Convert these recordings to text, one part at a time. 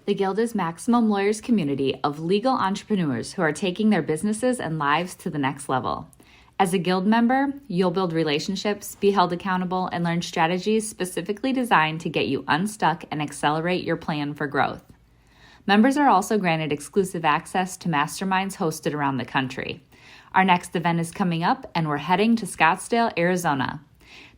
The Guild is Maximum Lawyers' community of legal entrepreneurs who are taking their businesses and lives to the next level. As a Guild member, you'll build relationships, be held accountable, and learn strategies specifically designed to get you unstuck and accelerate your plan for growth. Members are also granted exclusive access to masterminds hosted around the country. Our next event is coming up, and we're heading to Scottsdale, Arizona.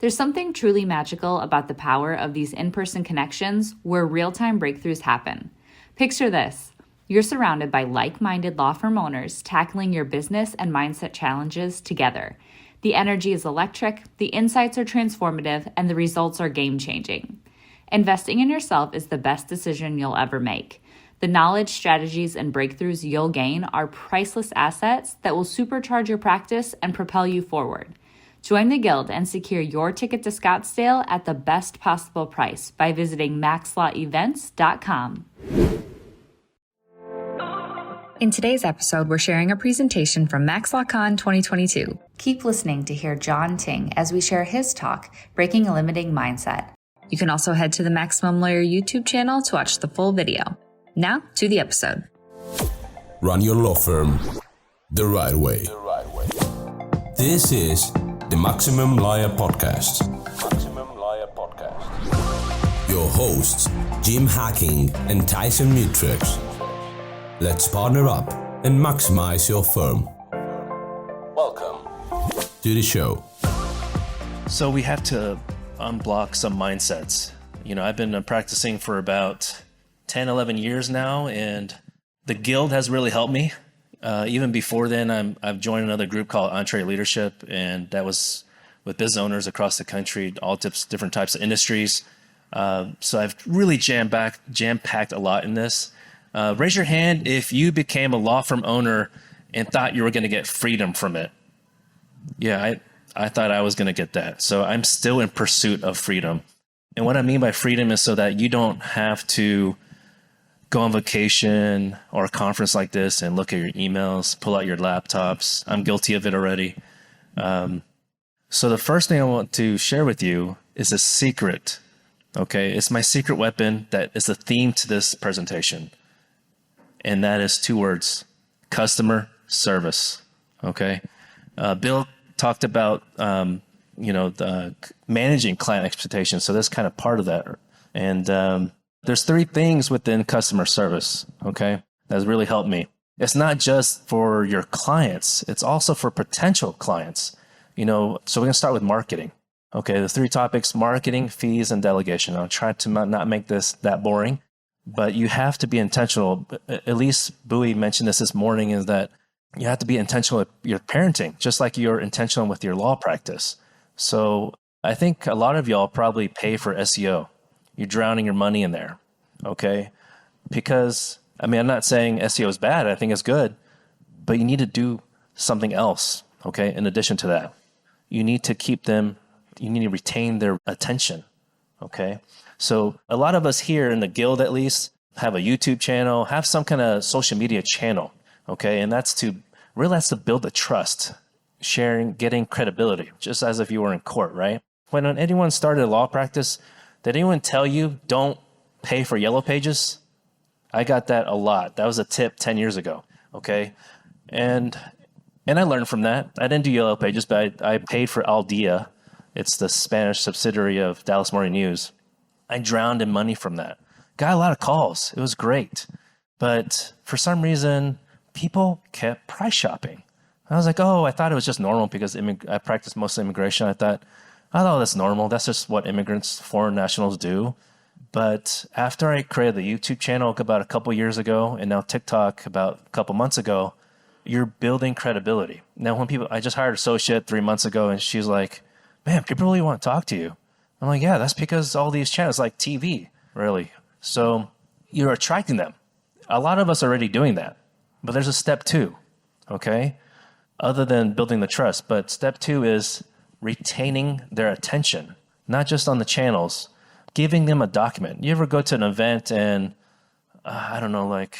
There's something truly magical about the power of these in-person connections where real-time breakthroughs happen. Picture this. You're surrounded by like-minded law firm owners tackling your business and mindset challenges together. The energy is electric, the insights are transformative, and the results are game-changing. Investing in yourself is the best decision you'll ever make. The knowledge, strategies, and breakthroughs you'll gain are priceless assets that will supercharge your practice and propel you forward. Join the Guild and secure your ticket to Scottsdale at the best possible price by visiting maxlawevents.com. In today's episode, we're sharing a presentation from MaxLawCon 2022. Keep listening to hear John Ting as we share his talk, Breaking a Limiting Mindset. You can also head to the Maximum Lawyer YouTube channel to watch the full video. Now, to the episode. Run your law firm the right way. This is the Maximum Lawyer Podcast. Your hosts, Jim Hacking and Tyson Mutrux. Let's partner up and maximize your firm. Welcome to the show. So we have to unblock some mindsets. I've been practicing for about 10, 11 years now, and the Guild has really helped me. Even before then, I've joined another group called Entree Leadership, and that was with business owners across the country, all different types of industries. So I've really jam-packed a lot in this. Raise your hand if you became a law firm owner and thought you were going to get freedom from it. Yeah, I thought I was going to get that. So I'm still in pursuit of freedom. And what I mean by freedom is so that you don't have to go on vacation or a conference like this and look at your emails, pull out your laptops. I'm guilty of it already. So the first thing I want to share with you is a secret. Okay, it's my secret weapon that is the theme to this presentation. And that is 2 words: customer service. Okay. Bill talked about, the managing client expectations. So that's kind of part of that. And there's 3 things within customer service. Okay. That's really helped me. It's not just for your clients. It's also for potential clients. So we're going to start with marketing. Okay. The 3 topics: marketing, fees, and delegation. I'll try to not make this that boring. But you have to be intentional. At least Bowie mentioned this morning, is that you have to be intentional with your parenting, just like you're intentional with your law practice. So I think a lot of y'all probably pay for SEO. You're drowning your money in there, okay? Because, I'm not saying SEO is bad. I think it's good. But you need to do something else, okay, in addition to that. You need to retain their attention, okay? So a lot of us here in the Guild, at least, have a YouTube channel, have some kind of social media channel, okay? And that's to build the trust, sharing, getting credibility, just as if you were in court, right? When anyone started a law practice, did anyone tell you don't pay for yellow pages? I got that a lot. That was a tip 10 years ago, okay? And I learned from that. I didn't do yellow pages, but I paid for Al Dia. It's the Spanish subsidiary of Dallas Morning News. I drowned in money from that. Got a lot of calls. It was great. But for some reason, people kept price shopping. I was like, I thought it was just normal because I practiced mostly immigration. I thought, that's normal. That's just what immigrants, foreign nationals do. But after I created the YouTube channel about a couple years ago, and now TikTok about a couple months ago, you're building credibility. Now, I just hired an associate 3 months ago, and she's like, man, people really want to talk to you. I'm like, yeah, that's because all these channels, like TV, really. So you're attracting them. A lot of us are already doing that. But there's a step 2, okay? Other than building the trust. But step 2 is retaining their attention, not just on the channels, giving them a document. You ever go to an event and, an event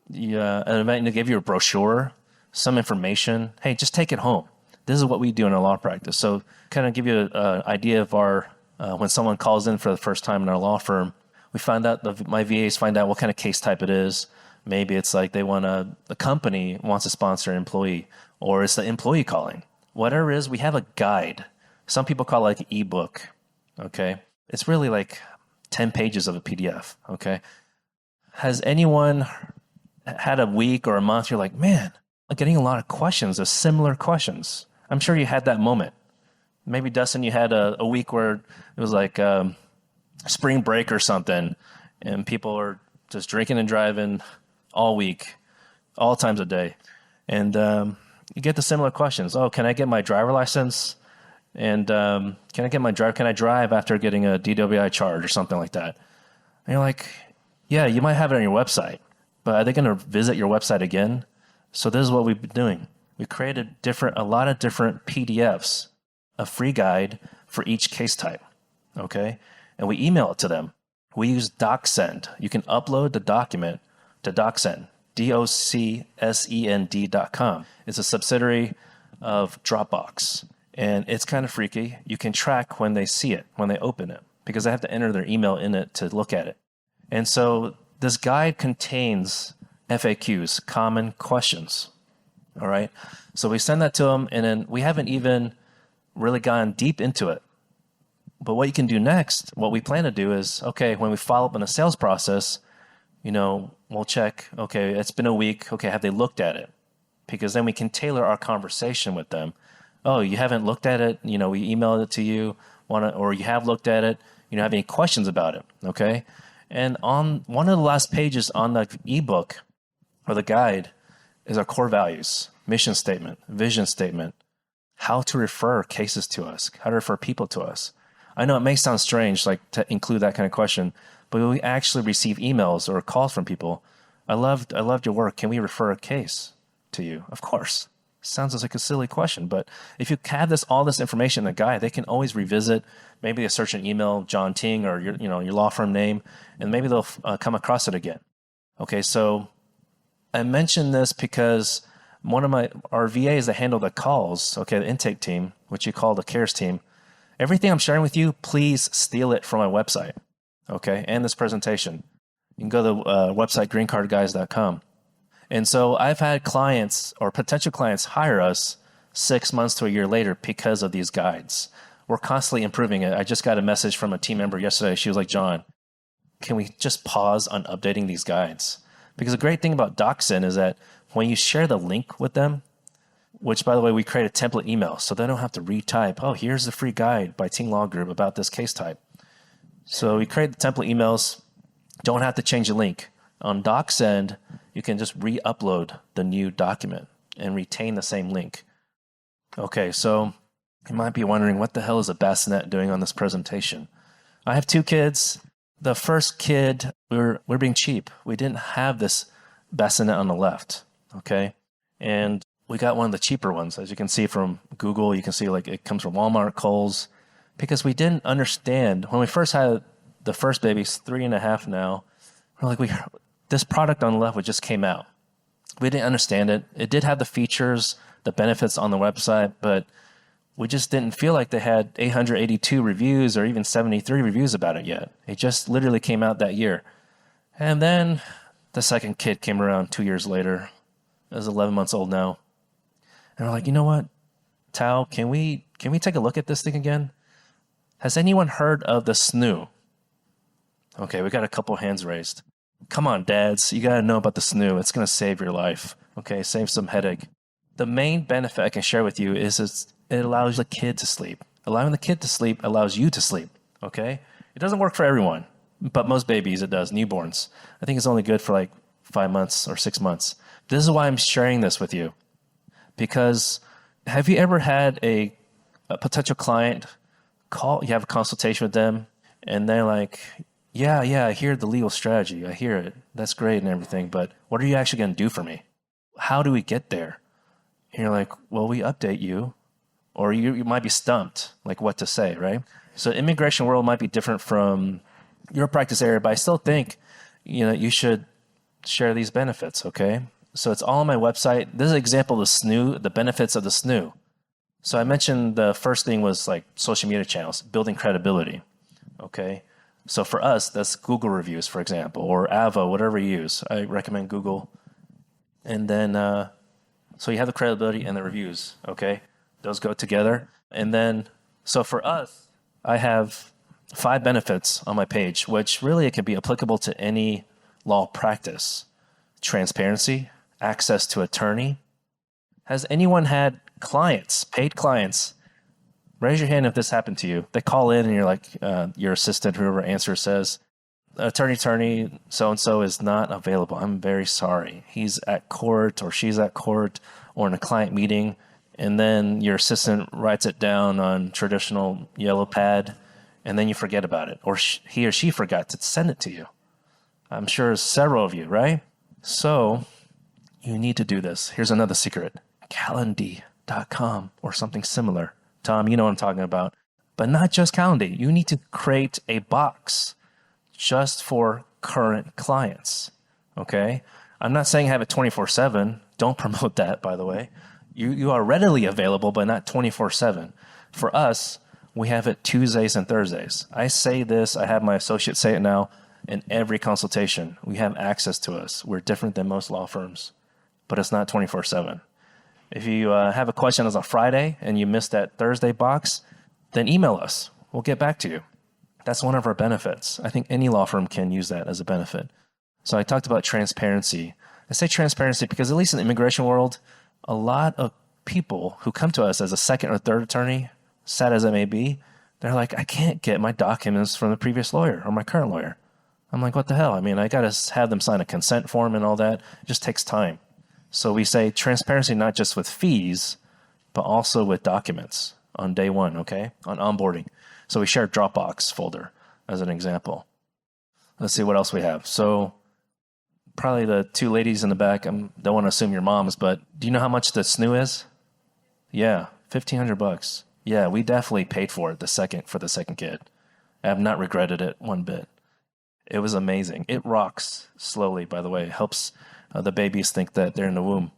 and they give you a brochure, some information. Hey, just take it home. This is what we do in our law practice. So kind of give you an idea of our when someone calls in for the first time in our law firm, We find out, my VAs find out what kind of case type it is. Maybe it's like they want the company wants to sponsor an employee, or it's the employee calling. Whatever it is, we have a guide. Some people call it like an ebook, okay? It's really like 10 pages of a PDF, okay? Has anyone had a week or a month, you're like, man, I'm getting a lot of questions, of similar questions? I'm sure you had that moment. Maybe, Dustin, you had a week where it was like spring break or something, and people are just drinking and driving all week, all times a day. And you get the similar questions. Oh, can I get my driver license? And can I drive after getting a DWI charge or something like that? And you're like, yeah, you might have it on your website, but are they going to visit your website again? So this is what we've been doing. We created a lot of different PDFs, a free guide for each case type, okay? And we email it to them. We use DocSend. You can upload the document to DocSend, DocSend.com. It's a subsidiary of Dropbox, and it's kind of freaky. You can track when they see it, when they open it, because they have to enter their email in it to look at it. And so this guide contains FAQs, common questions, all right? So we send that to them, and then we haven't even really gone deep into it. But what you can do next, what we plan to do is, okay, when we follow up in the sales process, we'll check, okay, it's been a week, okay, have they looked at it? Because then we can tailor our conversation with them. Oh, you haven't looked at it, we emailed it to you, or you have looked at it, have any questions about it, okay? And on one of the last pages on the ebook or the guide is our core values, mission statement, vision statement, how to refer cases to us, how to refer people to us. I know it may sound strange, like to include that kind of question, but we actually receive emails or calls from people. I loved your work. Can we refer a case to you? Of course. Sounds like a silly question, but if you have all this information in the guide, they can always revisit. Maybe they search an email, John Ting, or your law firm name, and maybe they'll come across it again. Okay, so I mentioned this because one of our VAs that handle the calls, okay, the intake team, which you call the cares team, everything I'm sharing with you, please steal it from my website, okay, and this presentation. You can go to the website, greencardguys.com. And so I've had clients or potential clients hire us 6 months to a year later because of these guides. We're constantly improving it. I just got a message from a team member yesterday. She was like, John, can we just pause on updating these guides? Because the great thing about DocSend is that when you share the link with them, which, by the way, we create a template email so they don't have to retype, oh, here's the free guide by Ting Law Group about this case type. So we create the template emails, don't have to change the link. On DocSend, you can just re-upload the new document and retain the same link. Okay, so you might be wondering, what the hell is a bassinet doing on this presentation? I have 2 kids. The first kid, we're being cheap. We didn't have this bassinet on the left, okay? And we got one of the cheaper ones. As you can see from Google, you can see like it comes from Walmart, Kohl's, because we didn't understand. When we first had the first baby, he's 3.5 now, we're like, this product on the left just came out. We didn't understand it. It did have the features, the benefits on the website, but we just didn't feel like they had 882 reviews or even 73 reviews about it yet. It just literally came out that year. And then the second kid came around 2 years later. It was 11 months old now. And we're like, you know what, Tao, can we take a look at this thing again? Has anyone heard of the SNOO? Okay, we got a couple hands raised. Come on, dads, you got to know about the SNOO. It's going to save your life. Okay, save some headache. The main benefit I can share with you is it allows the kid to sleep. Allowing the kid to sleep allows you to sleep, okay? It doesn't work for everyone, but most babies it does, newborns. I think it's only good for like 5 months or 6 months. This is why I'm sharing this with you. Because have you ever had a potential client call, you have a consultation with them, and they're like, yeah, I hear the legal strategy. I hear it. That's great and everything, but what are you actually going to do for me? How do we get there? And you're like, well, we update you, or you might be stumped, like what to say, right? So immigration world might be different from your practice area, but I still think, you should share these benefits, okay? So it's all on my website. This is an example of the SNOO, the benefits of the SNOO. So I mentioned the first thing was like social media channels, building credibility, okay? So for us, that's Google reviews, for example, or Avo, whatever you use. I recommend Google. And then, so you have the credibility and the reviews, okay? Those go together. And then, so for us, I have 5 benefits on my page, which really it can be applicable to any law practice. Transparency, access to attorney. Has anyone had clients, paid clients? Raise your hand if this happened to you. They call in and you're like, your assistant, whoever answers says, attorney, so-and-so is not available. I'm very sorry. He's at court or she's at court or in a client meeting. And then your assistant writes it down on traditional yellow pad and then you forget about it. Or he or she forgot to send it to you. I'm sure several of you, right? So you need to do this. Here's another secret. Calendly.com or something similar. Tom, you know what I'm talking about. But not just Calendly. You need to create a box just for current clients. Okay? I'm not saying have it 24/7. Don't promote that, by the way. You are readily available, but not 24/7. For us, we have it Tuesdays and Thursdays. I say this, I have my associate say it now, in every consultation. We have access to us. We're different than most law firms, but it's not 24/7. If you have a question as a Friday and you missed that Thursday box, then email us. We'll get back to you. That's one of our benefits. I think any law firm can use that as a benefit. So I talked about transparency. I say transparency because at least in the immigration world, a lot of people who come to us as a second or third attorney, sad as it may be, they're like, I can't get my documents from the previous lawyer or my current lawyer. I'm like, what the hell? I mean, I got to have them sign a consent form and all that. It just takes time. So we say transparency not just with fees, but also with documents on day one, okay? On onboarding. So we share Dropbox folder as an example. Let's see what else we have. So probably the 2 ladies in the back, I don't want to assume your moms, but do you know how much the SNU is? Yeah, $1,500. Yeah, we definitely paid for it for the second kid. I have not regretted it one bit. It was amazing. It rocks slowly, by the way. It helps the babies think that they're in the womb.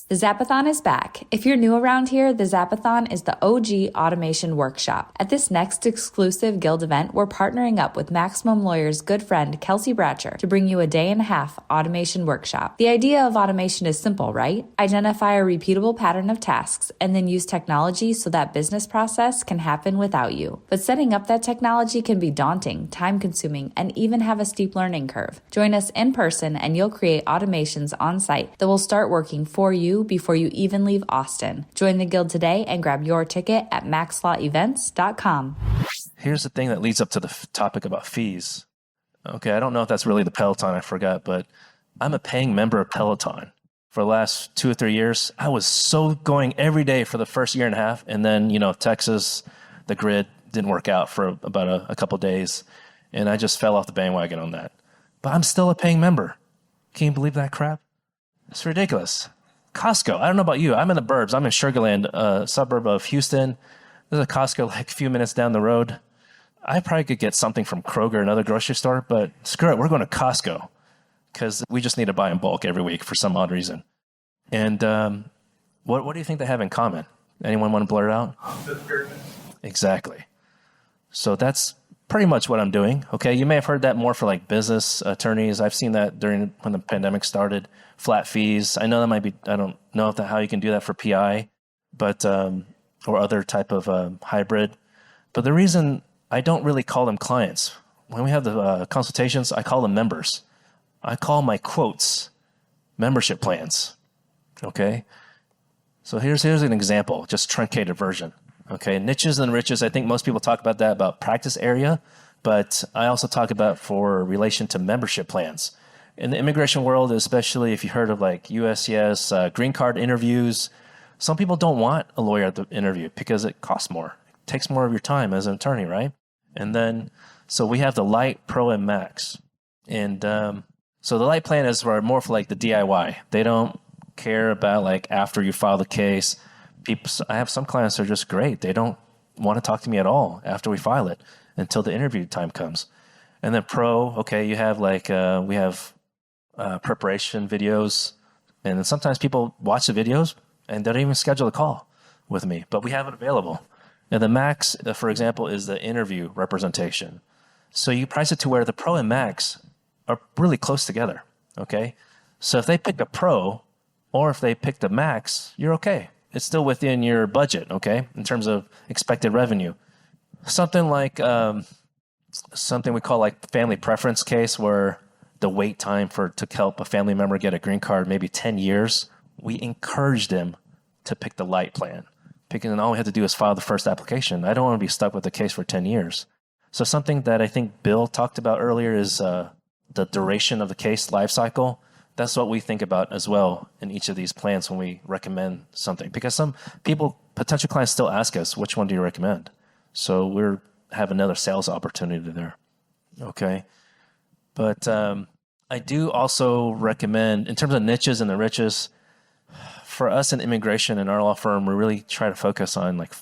The Zapathon is back. If you're new around here, the Zapathon is the OG automation workshop. At this next exclusive Guild event, we're partnering up with Maximum Lawyer's good friend Kelsey Bratcher to bring you a 1.5-day automation workshop. The idea of automation is simple, right? Identify a repeatable pattern of tasks and then use technology so that business process can happen without you. But setting up that technology can be daunting, time-consuming, and even have a steep learning curve. Join us in person and you'll create automations on site that will start working for you before you even leave Austin. Join the Guild today and grab your ticket at maxlawevents.com. Here's the thing that leads up to the topic about fees. Okay, I don't know if that's really the Peloton, I forgot, but I'm a paying member of Peloton. For the last 2 or 3 years, I was so going every day for the first 1.5 years, and then, Texas, the grid didn't work out for about a couple days, and I just fell off the bandwagon on that. But I'm still a paying member. Can you believe that crap? It's ridiculous. Costco. I don't know about you. I'm in the burbs. I'm in Sugar Land, a suburb of Houston. There's a Costco like a few minutes down the road. I probably could get something from Kroger, another grocery store, but screw it. We're going to Costco because we just need to buy in bulk every week for some odd reason. And what do you think they have in common? Anyone want to blurt it out? Exactly. So that's pretty much what I'm doing. Okay. You may have heard that more for like business attorneys. I've seen that when the pandemic started. Flat fees. I know that might be, I don't know how you can do that for PI, but, or other type of hybrid. But the reason I don't really call them clients, when we have the consultations, I call them members. I call my quotes membership plans. Okay. So here's an example, just truncated version. Okay. Niches and riches. I think most people talk about that about practice area, but I also talk about for relation to membership plans. In the immigration world, especially if you heard of like USCIS, green card interviews, some people don't want a lawyer at the interview because it costs more. It takes more of your time as an attorney, right? And then, so we have the Light, Pro, and Max. And so the Light plan is more for like the DIY. They don't care about like after you file the case. I have some clients that are just great. They don't want to talk to me at all after we file it until the interview time comes. And then Pro, okay, you have like, we have preparation videos, and then sometimes people watch the videos and they don't even schedule a call with me, but we have it available. And the Max, for example, is the interview representation. So you price it to where the Pro and Max are really close together, okay? So if they pick a Pro or if they pick the Max, you're okay. It's still within your budget, okay, in terms of expected revenue. Something like something we call like family preference case, where the wait time to help a family member get a green card, maybe 10 years, we encourage them to pick the light plan. And all we have to do is file the first application. I don't want to be stuck with the case for 10 years. So something that I think Bill talked about earlier is the duration of the case life cycle. That's what we think about as well in each of these plans when we recommend something. Because some people, potential clients, still ask us, which one do you recommend? So we have another sales opportunity there. Okay. But I do also recommend, in terms of niches and the riches, for us in immigration in our law firm, we really try to focus on like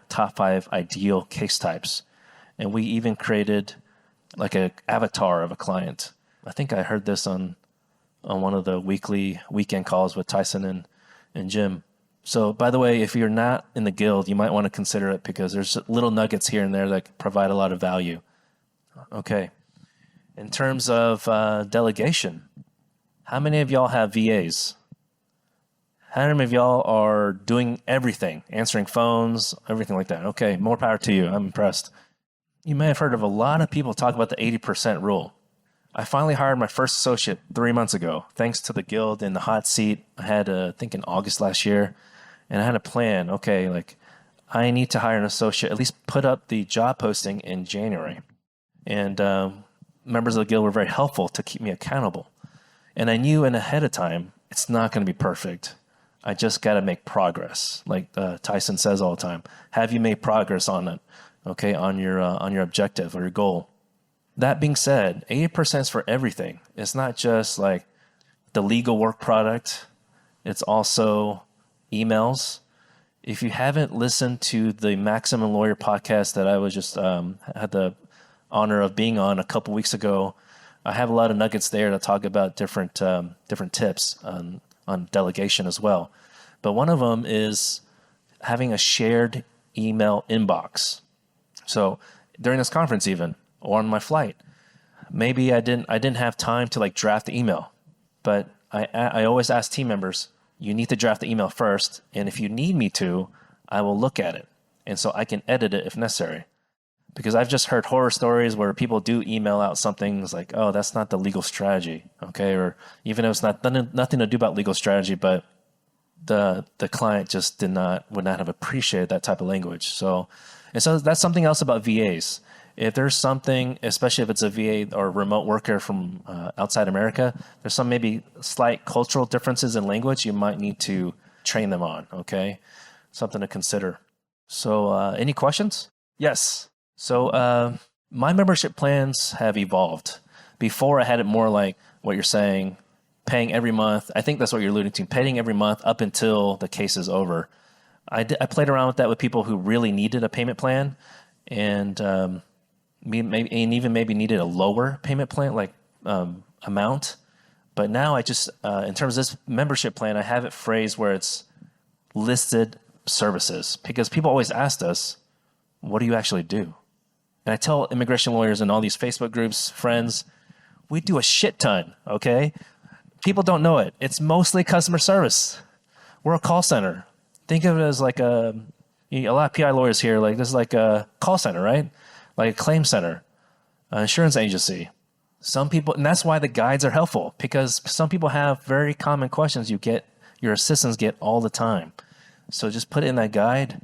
top five ideal case types. And we even created like an avatar of a client. I think I heard this on one of the weekend calls with Tyson and Jim. So by the way, if you're not in the guild, you might want to consider it, because there's little nuggets here and there that provide a lot of value. Okay. In terms of delegation, how many of y'all have VAs? How many of y'all are doing everything, answering phones, everything like that? Okay, more power to you. I'm impressed. You may have heard of a lot of people talk about the 80% rule. I finally hired my first associate 3 months ago, thanks to the guild in the hot seat. I had, I think in August last year, and I had a plan. Okay, like I need to hire an associate, at least put up the job posting in January. And members of the guild were very helpful to keep me accountable. And I knew ahead of time, it's not going to be perfect. I just got to make progress. Like Tyson says all the time, have you made progress on it? Okay, on your objective or your goal. That being said, 80% is for everything. It's not just like the legal work product. It's also emails. If you haven't listened to the Maximum Lawyer podcast that I was just had the honor of being on a couple weeks ago, I have a lot of nuggets there to talk about different tips on delegation as well. But one of them is having a shared email inbox. So during this conference even, or on my flight, maybe I didn't have time to like draft the email, but I always ask team members, you need to draft the email first, and if you need me to, I will look at it, and so I can edit it if necessary. Because I've just heard horror stories where people do email out something like, oh, that's not the legal strategy, okay? Or even if it's nothing to do about legal strategy, but the client just would not have appreciated that type of language. So that's something else about VAs. If there's something, especially if it's a VA or remote worker from outside America, there's some maybe slight cultural differences in language you might need to train them on, okay? Something to consider. So any questions? Yes. So my membership plans have evolved. Before I had it more like what you're saying, paying every month. I think that's what you're alluding to, paying every month up until the case is over. I played around with that with people who really needed a payment plan and even maybe needed a lower payment plan, like amount. But now I just, in terms of this membership plan, I have it phrased where it's listed services, because people always asked us, what do you actually do? And I tell immigration lawyers in all these Facebook groups, friends, we do a shit ton, okay? People don't know it. It's mostly customer service. We're a call center. Think of it as like a lot of PI lawyers here, like this is like a call center, right? Like a claim center, an insurance agency. Some people, and that's why the guides are helpful, because some people have very common questions your assistants get all the time. So just put it in that guide.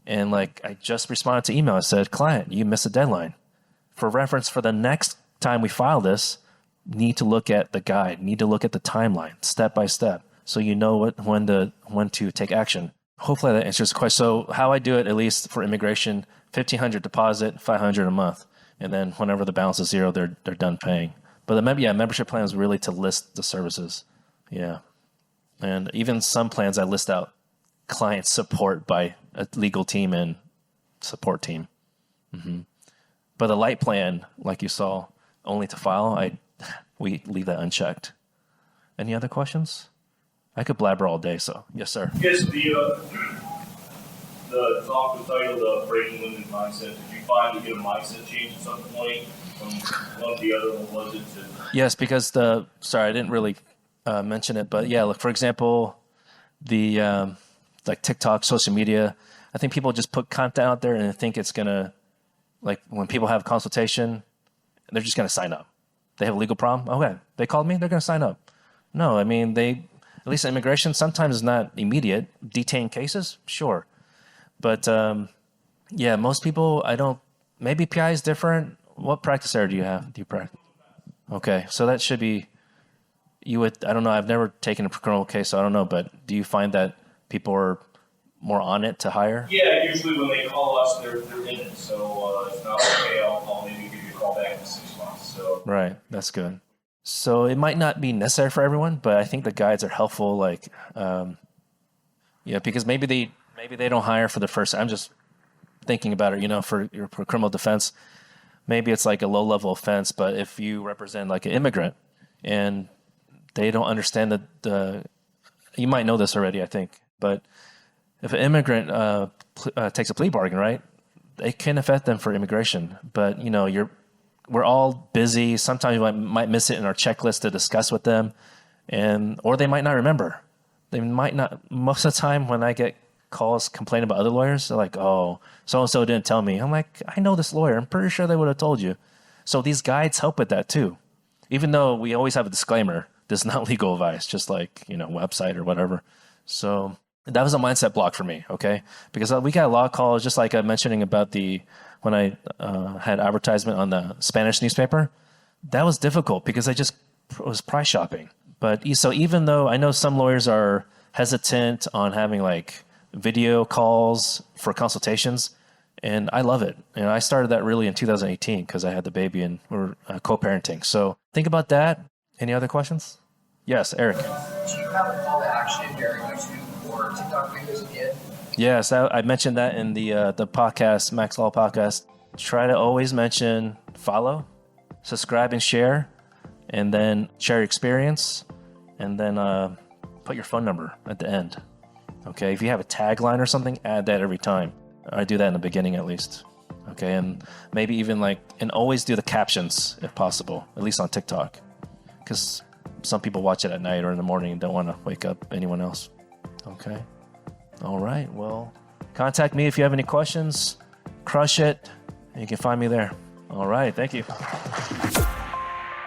And like I just responded to email. I said, client, you missed a deadline. For reference, for the next time we file this, need to look at the guide, need to look at the timeline, step by step, so you know when to take action. Hopefully that answers the question. So how I do it, at least for immigration, $1,500 deposit, $500 a month. And then whenever the balance is zero, they're done paying. But the membership plan is really to list the services. Yeah. And even some plans I list out client support by a legal team and support team. Mm-hmm. But the light plan, like you saw, only to file, we leave that unchecked. Any other questions? I could blabber all day, so yes, sir. Yes, the talk was titled "Breaking Limited Mindset." Did you find to get a mindset change at some point One of the other one wasn't. Yes, because sorry, I didn't really mention it, but yeah, look, for example, the like TikTok, social media, I think people just put content out there and think it's gonna, like when people have consultation, they're just gonna sign up. They have a legal problem. Okay, they called me, they're gonna sign up. No, I mean at least immigration sometimes is not immediate. Detained cases, sure, but yeah, most people Maybe PI is different. What practice area do you have? Do you practice? Okay, so that should be. I don't know. I've never taken a criminal case, so I don't know. But do you find that people are more on it to hire? Yeah, usually when they call us, they're in it. So it's not okay. I'll maybe give you a call back in 6 months. So right, that's good. So it might not be necessary for everyone, but I think the guides are helpful. Like, because maybe they don't hire for the first. I'm just thinking about it. For criminal defense, maybe it's like a low level offense. But if you represent like an immigrant and they don't understand that you might know this already, I think, but if an immigrant takes a plea bargain, right, it can affect them for immigration. But we're all busy. Sometimes we might miss it in our checklist to discuss with them, or they might not remember. They might not. Most of the time, when I get calls complaining about other lawyers, they're like, "Oh, so and so didn't tell me." I'm like, "I know this lawyer. I'm pretty sure they would have told you." So these guides help with that too, even though we always have a disclaimer. This is not legal advice, just like, website or whatever. So that was a mindset block for me, okay? Because we got a lot of calls, just like I'm mentioning about when I had advertisement on the Spanish newspaper. That was difficult because I just was price shopping. But so even though I know some lawyers are hesitant on having like video calls for consultations, and I love it. I started that really in 2018 because I had the baby and we're co-parenting. So think about that. Any other questions? Yes, Eric. Do you have a call to action during YouTube or TikTok videos again? Yes, I mentioned that in the podcast, Max Law Podcast. Try to always mention follow, subscribe, and share, and then share your experience, and then put your phone number at the end. Okay, if you have a tagline or something, add that every time. I do that in the beginning at least. Okay, and maybe even and always do the captions if possible, at least on TikTok. Because some people watch it at night or in the morning and don't want to wake up anyone else. Okay. All right. Well, contact me if you have any questions. Crush it. And you can find me there. All right. Thank you.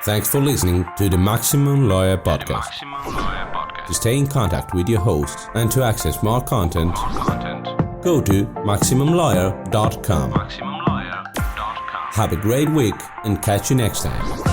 Thanks for listening to the Maximum Lawyer Podcast. To stay in contact with your hosts and to access more content, go to MaximumLawyer.com. Have a great week and catch you next time.